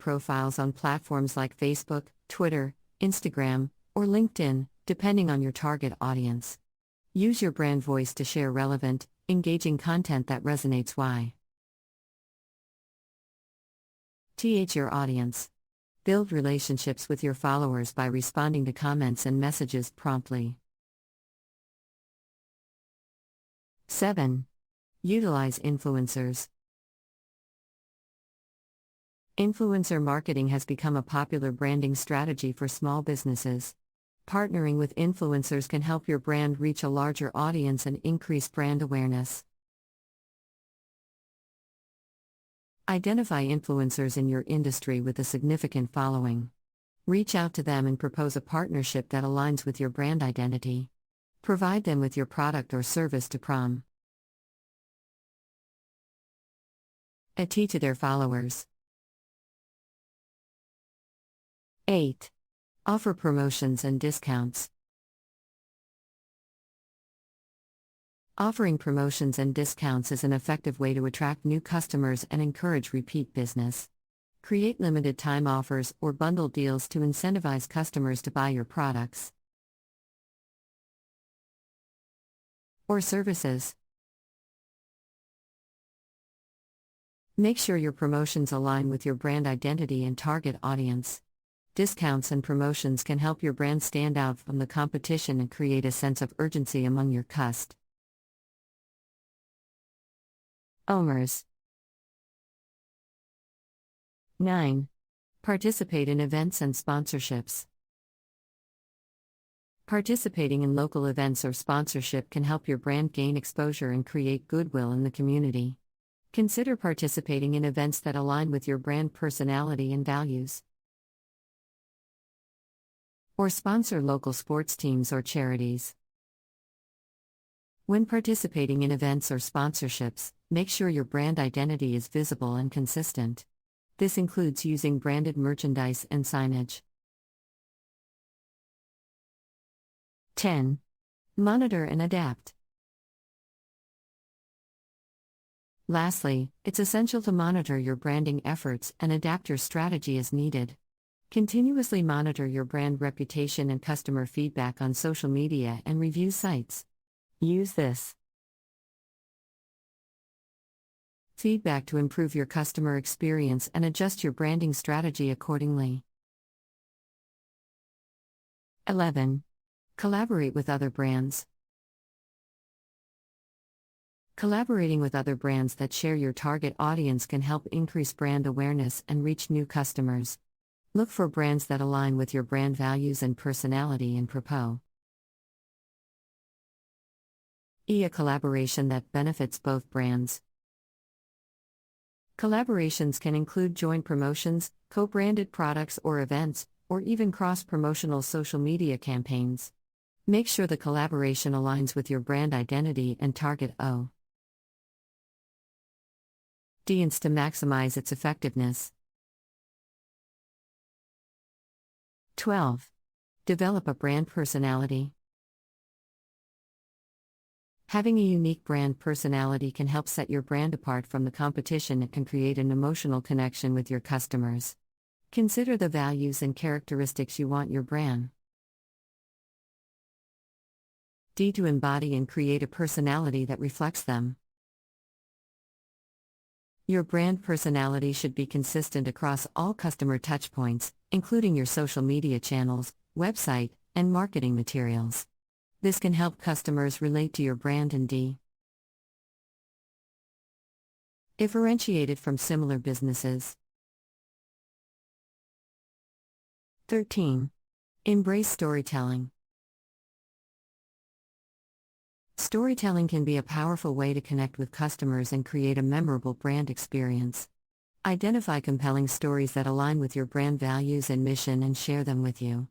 profiles on platforms like Facebook, Twitter, Instagram, or LinkedIn, depending on your target audience. Use your brand voice to share relevant, engaging content that resonates. Why? Your audience. Build relationships with your followers by responding to comments and messages promptly. 7. Utilize influencers. Influencer marketing has become a popular branding strategy for small businesses. Partnering with influencers can help your brand reach a larger audience and increase brand awareness. Identify influencers in your industry with a significant following. Reach out to them and propose a partnership that aligns with your brand identity. Provide them with your product or service to promote to their followers. 8. Offer promotions and discounts. Offering promotions and discounts is an effective way to attract new customers and encourage repeat business. Create limited time offers or bundle deals to incentivize customers to buy your products or services. Make sure your promotions align with your brand identity and target audience. Discounts and promotions can help your brand stand out from the competition and create a sense of urgency among your customers. 9. Participate in events and sponsorships. Participating in local events or sponsorship can help your brand gain exposure and create goodwill in the community. Consider participating in events that align with your brand personality and values. Or sponsor local sports teams or charities. When participating in events or sponsorships, make sure your brand identity is visible and consistent. This includes using branded merchandise and signage. 10. Monitor and adapt. Lastly, it's essential to monitor your branding efforts and adapt your strategy as needed. Continuously monitor your brand reputation and customer feedback on social media and review sites. Use this feedback to improve your customer experience and adjust your branding strategy accordingly. 11. Collaborate with other brands. Collaborating with other brands that share your target audience can help increase brand awareness and reach new customers. Look for brands that align with your brand values and personality and propose a collaboration that benefits both brands. Collaborations can include joint promotions, co-branded products or events, or even cross-promotional social media campaigns. Make sure the collaboration aligns with your brand identity and target audience to maximize its effectiveness. 12. Develop a brand personality. Having a unique brand personality can help set your brand apart from the competition and can create an emotional connection with your customers. Consider the values and characteristics you want your brand to embody and create a personality that reflects them. Your brand personality should be consistent across all customer touchpoints, including your social media channels, website, and marketing materials. This can help customers relate to your brand and differentiate it from similar businesses. 13. Embrace storytelling. Storytelling can be a powerful way to connect with customers and create a memorable brand experience. Identify compelling stories that align with your brand values and mission and share them with your